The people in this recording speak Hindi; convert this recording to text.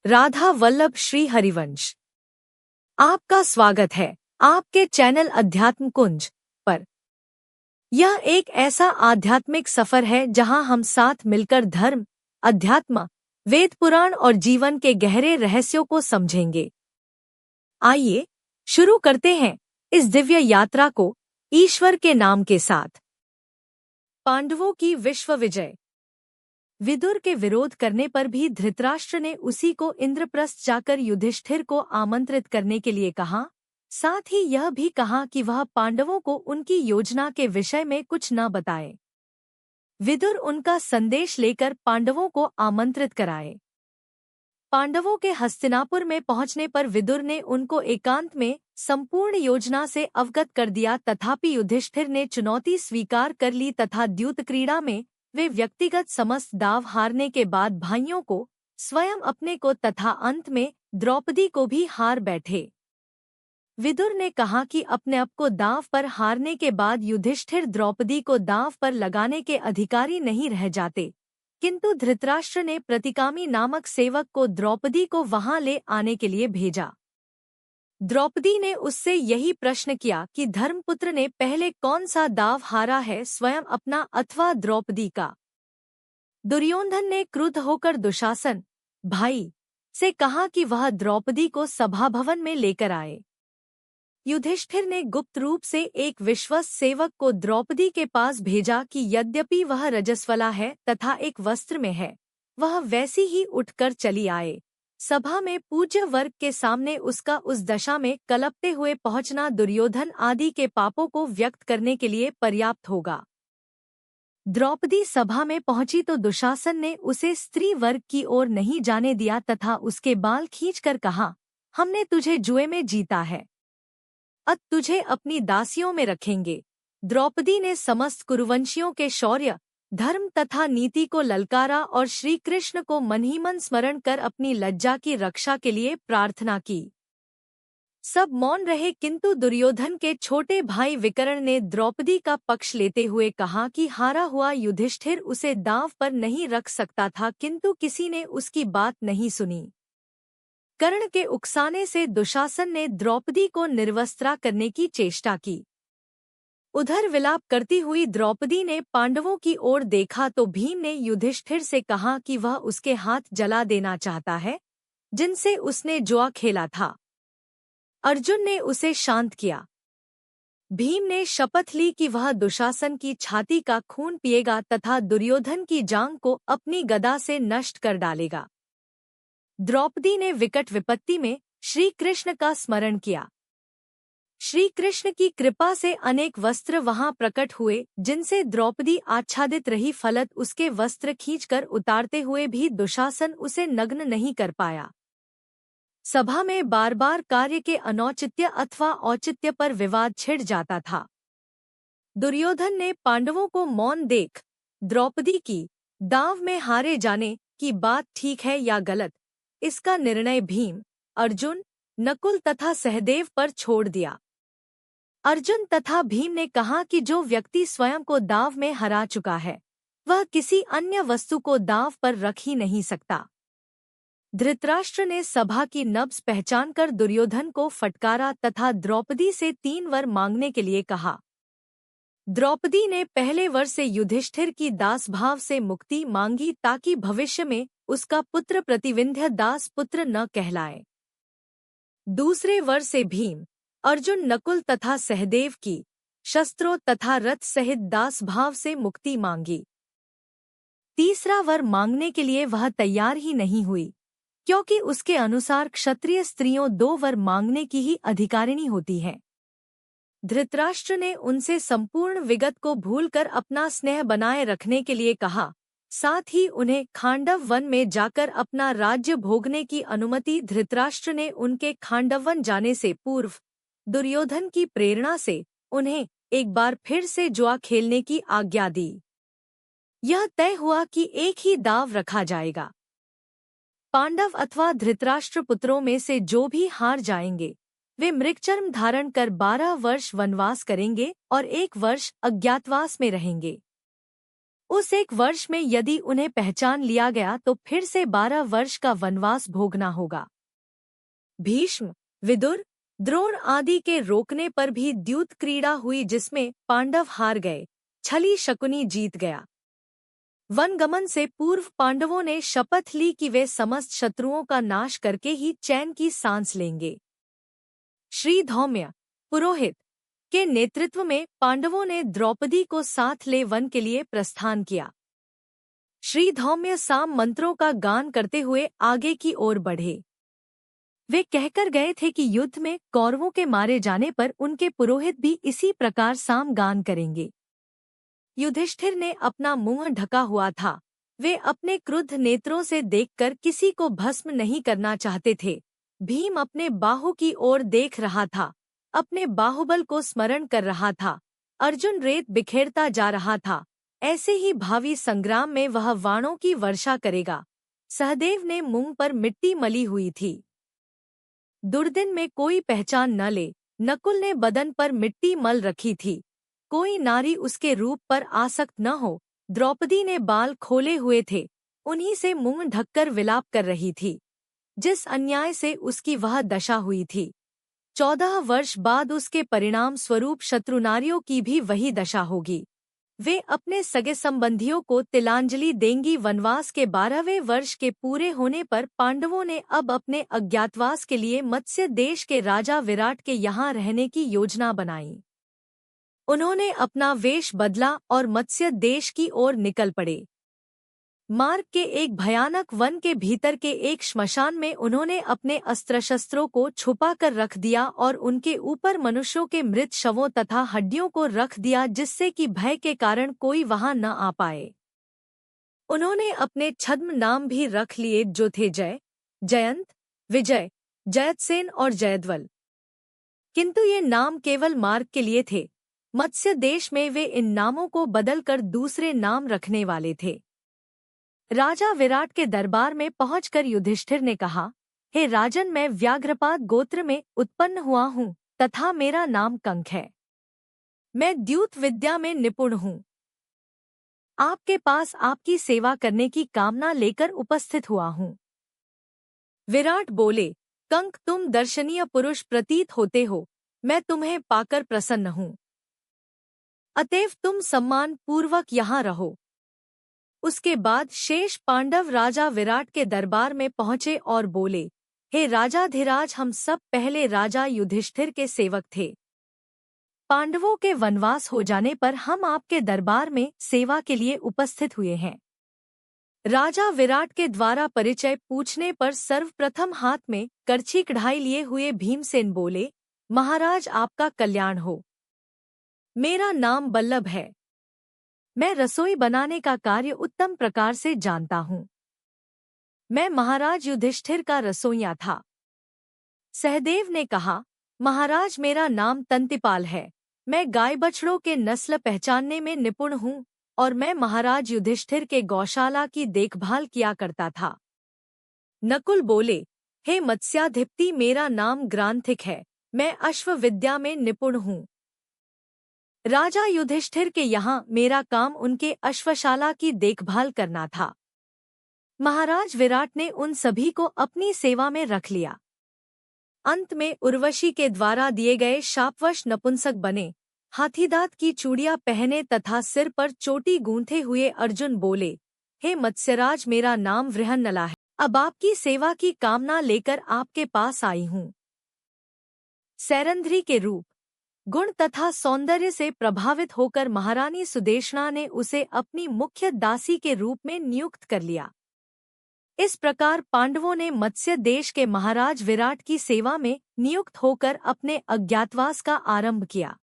राधा वल्लभ श्री हरिवंश। आपका स्वागत है आपके चैनल अध्यात्म कुंज पर। यह एक ऐसा आध्यात्मिक सफर है जहां हम साथ मिलकर धर्म, अध्यात्म, वेद पुराण और जीवन के गहरे रहस्यों को समझेंगे। आइए शुरू करते हैं इस दिव्य यात्रा को ईश्वर के नाम के साथ। पांडवों की विश्व विजय। विदुर के विरोध करने पर भी धृतराष्ट्र ने उसी को इंद्रप्रस्थ जाकर युधिष्ठिर को आमंत्रित करने के लिए कहा। साथ ही यह भी कहा कि वह पांडवों को उनकी योजना के विषय में कुछ न बताए। विदुर उनका संदेश लेकर पांडवों को आमंत्रित कराए। पांडवों के हस्तिनापुर में पहुंचने पर विदुर ने उनको एकांत में संपूर्ण योजना से अवगत कर दिया, तथापि युधिष्ठिर ने चुनौती स्वीकार कर ली तथा द्यूत क्रीड़ा में वे व्यक्तिगत समस्त दाव हारने के बाद भाइयों को, स्वयं अपने को तथा अंत में द्रौपदी को भी हार बैठे। विदुर ने कहा कि अपने आप को दाव पर हारने के बाद युधिष्ठिर द्रौपदी को दाव पर लगाने के अधिकारी नहीं रह जाते, किंतु धृतराष्ट्र ने प्रतिकामी नामक सेवक को द्रौपदी को वहां ले आने के लिए भेजा। द्रौपदी ने उससे यही प्रश्न किया कि धर्मपुत्र ने पहले कौन सा दाव हारा है, स्वयं अपना अथवा द्रौपदी का। दुर्योधन ने क्रुद्ध होकर दुशासन भाई से कहा कि वह द्रौपदी को सभा भवन में लेकर आए। युधिष्ठिर ने गुप्त रूप से एक विश्वस्त सेवक को द्रौपदी के पास भेजा कि यद्यपि वह रजस्वला है तथा एक वस्त्र में है, वह वैसी ही उठकर चली आए। सभा में पूज्य वर्ग के सामने उसका उस दशा में कलपते हुए पहुंचना दुर्योधन आदि के पापों को व्यक्त करने के लिए पर्याप्त होगा। द्रौपदी सभा में पहुंची तो दुशासन ने उसे स्त्री वर्ग की ओर नहीं जाने दिया तथा उसके बाल खींचकर कहा, हमने तुझे जुए में जीता है, अब तुझे अपनी दासियों में रखेंगे। द्रौपदी ने समस्त कुरुवंशियों के शौर्य, धर्म तथा नीति को ललकारा और श्री कृष्ण को मन ही मन स्मरण कर अपनी लज्जा की रक्षा के लिए प्रार्थना की। सब मौन रहे, किंतु दुर्योधन के छोटे भाई विकर्ण ने द्रौपदी का पक्ष लेते हुए कहा कि हारा हुआ युधिष्ठिर उसे दांव पर नहीं रख सकता था, किंतु किसी ने उसकी बात नहीं सुनी। कर्ण के उकसाने से दुशासन ने द्रौपदी को निर्वस्त्रा करने की चेष्टा की। उधर विलाप करती हुई द्रौपदी ने पांडवों की ओर देखा तो भीम ने युधिष्ठिर से कहा कि वह उसके हाथ जला देना चाहता है जिनसे उसने जुआ खेला था। अर्जुन ने उसे शांत किया। भीम ने शपथ ली कि वह दुशासन की छाती का खून पिएगा तथा दुर्योधन की जांघ को अपनी गदा से नष्ट कर डालेगा। द्रौपदी ने विकट विपत्ति में श्री कृष्ण का स्मरण किया। श्री कृष्ण की कृपा से अनेक वस्त्र वहां प्रकट हुए जिनसे द्रौपदी आच्छादित रही, फलत उसके वस्त्र खींचकर उतारते हुए भी दुशासन उसे नग्न नहीं कर पाया। सभा में बार बार कार्य के अनौचित्य अथवा औचित्य पर विवाद छिड़ जाता था। दुर्योधन ने पांडवों को मौन देख द्रौपदी की दांव में हारे जाने की बात ठीक है या गलत, इसका निर्णय भीम, अर्जुन, नकुल तथा सहदेव पर छोड़ दिया। अर्जुन तथा भीम ने कहा कि जो व्यक्ति स्वयं को दांव में हरा चुका है, वह किसी अन्य वस्तु को दांव पर रख ही नहीं सकता। धृतराष्ट्र ने सभा की नब्ज पहचानकर दुर्योधन को फटकारा तथा द्रौपदी से 3 वर मांगने के लिए कहा। द्रौपदी ने पहले वर से युधिष्ठिर की दास भाव से मुक्ति मांगी ताकि भविष्य में उसका पुत्र प्रतिविंध्य दास पुत्र न कहलाए। दूसरे वर से भीम, अर्जुन, नकुल तथा सहदेव की शस्त्रों तथा रथ सहित दास भाव से मुक्ति मांगी। तीसरा वर मांगने के लिए वह तैयार ही नहीं हुई, क्योंकि उसके अनुसार क्षत्रिय स्त्रियों 2 वर मांगने की ही अधिकारिणी होती हैं। धृतराष्ट्र ने उनसे संपूर्ण विगत को भूलकर अपना स्नेह बनाए रखने के लिए कहा, साथ ही उन्हें खांडव वन में जाकर अपना राज्य भोगने की अनुमति। धृतराष्ट्र ने उनके खांडव वन जाने से पूर्व दुर्योधन की प्रेरणा से उन्हें एक बार फिर से जुआ खेलने की आज्ञा दी। यह तय हुआ कि एक ही दाव रखा जाएगा। पांडव अथवा धृतराष्ट्र पुत्रों में से जो भी हार जाएंगे, वे मृगचर्म धारण कर 12 वर्ष वनवास करेंगे और 1 वर्ष अज्ञातवास में रहेंगे। उस एक वर्ष में यदि उन्हें पहचान लिया गया तो फिर से 12 वर्ष का वनवास भोगना होगा। भीष्म, विदुर, द्रोण आदि के रोकने पर भी द्यूत क्रीड़ा हुई जिसमें पांडव हार गए, छली शकुनी जीत गया। वनगमन से पूर्व पांडवों ने शपथ ली कि वे समस्त शत्रुओं का नाश करके ही चैन की सांस लेंगे। श्री धौम्य, पुरोहित के नेतृत्व में पांडवों ने द्रौपदी को साथ ले वन के लिए प्रस्थान किया। श्री धौम्य साम मंत्रों का गान करते हुए आगे की ओर बढ़े। वे कहकर गए थे कि युद्ध में कौरवों के मारे जाने पर उनके पुरोहित भी इसी प्रकार साम गान करेंगे। युधिष्ठिर ने अपना मुंह ढका हुआ था। वे अपने क्रुद्ध नेत्रों से देखकर किसी को भस्म नहीं करना चाहते थे। भीम अपने बाहु की ओर देख रहा था, अपने बाहुबल को स्मरण कर रहा था। अर्जुन रेत बिखेरता जा रहा था। ऐसे ही भावी संग्राम में वह वाणों की वर्षा करेगा। सहदेव ने मुंह पर मिट्टी मली हुई थी। दुर्दिन में कोई पहचान न ले, नकुल ने बदन पर मिट्टी मल रखी थी। कोई नारी उसके रूप पर आसक्त न हो। द्रौपदी ने बाल खोले हुए थे, उन्हीं से मुंह ढककर विलाप कर रही थी। जिस अन्याय से उसकी वह दशा हुई थी, 14 वर्ष बाद उसके परिणाम स्वरूप शत्रु नारियों की भी वही दशा होगी। वे अपने सगे संबंधियों को तिलांजलि देंगी। वनवास के 12वें वर्ष के पूरे होने पर पांडवों ने अब अपने अज्ञातवास के लिए मत्स्य देश के राजा विराट के यहाँ रहने की योजना बनाई। उन्होंने अपना वेश बदला और मत्स्य देश की ओर निकल पड़े। मार्ग के एक भयानक वन के भीतर के एक श्मशान में उन्होंने अपने अस्त्र शस्त्रों को छुपा कर रख दिया और उनके ऊपर मनुष्यों के मृत शवों तथा हड्डियों को रख दिया, जिससे कि भय के कारण कोई वहां न आ पाए। उन्होंने अपने छद्म नाम भी रख लिए, जो थे जय, जयंत, विजय, जयतसेन और जयद्वल। किंतु ये नाम केवल मार्ग के लिए थे। मत्स्य देश में वे इन नामों को बदलकर दूसरे नाम रखने वाले थे। राजा विराट के दरबार में पहुंचकर युधिष्ठिर ने कहा, हे राजन, मैं व्याघ्रपाद गोत्र में उत्पन्न हुआ हूँ तथा मेरा नाम कंक है। मैं द्यूत विद्या में निपुण हूँ। आपके पास आपकी सेवा करने की कामना लेकर उपस्थित हुआ हूँ। विराट बोले, कंक, तुम दर्शनीय पुरुष प्रतीत होते हो। मैं तुम्हें पाकर प्रसन्न हूँ। अतएव तुम सम्मान पूर्वक यहाँ रहो। उसके बाद शेष पांडव राजा विराट के दरबार में पहुंचे और बोले, हे राजाधिराज, हम सब पहले राजा युधिष्ठिर के सेवक थे। पांडवों के वनवास हो जाने पर हम आपके दरबार में सेवा के लिए उपस्थित हुए हैं। राजा विराट के द्वारा परिचय पूछने पर सर्वप्रथम हाथ में करछी कढ़ाई लिए हुए भीमसेन बोले, महाराज, आपका कल्याण हो। मेरा नाम बल्लभ है। मैं रसोई बनाने का कार्य उत्तम प्रकार से जानता हूँ। मैं महाराज युधिष्ठिर का रसोइया था। सहदेव ने कहा, महाराज, मेरा नाम तंतिपाल है। मैं गाय बछड़ों के नस्ल पहचानने में निपुण हूँ और मैं महाराज युधिष्ठिर के गौशाला की देखभाल किया करता था। नकुल बोले, हे मत्स्याधिपति, मेरा नाम ग्रांथिक है। मैं अश्व विद्या में निपुण हूँ। राजा युधिष्ठिर के यहाँ मेरा काम उनके अश्वशाला की देखभाल करना था। महाराज विराट ने उन सभी को अपनी सेवा में रख लिया। अंत में उर्वशी के द्वारा दिए गए शापवश नपुंसक बने, हाथीदांत की चूड़ियां पहने तथा सिर पर चोटी गूंथे हुए अर्जुन बोले, हे मत्स्यराज, मेरा नाम वृहन्नला है। अब आपकी सेवा की कामना लेकर आपके पास आई हूँ। सैरंध्री के रूप, गुण तथा सौंदर्य से प्रभावित होकर महारानी सुदेशना ने उसे अपनी मुख्य दासी के रूप में नियुक्त कर लिया। इस प्रकार पांडवों ने मत्स्य देश के महाराज विराट की सेवा में नियुक्त होकर अपने अज्ञातवास का आरंभ किया।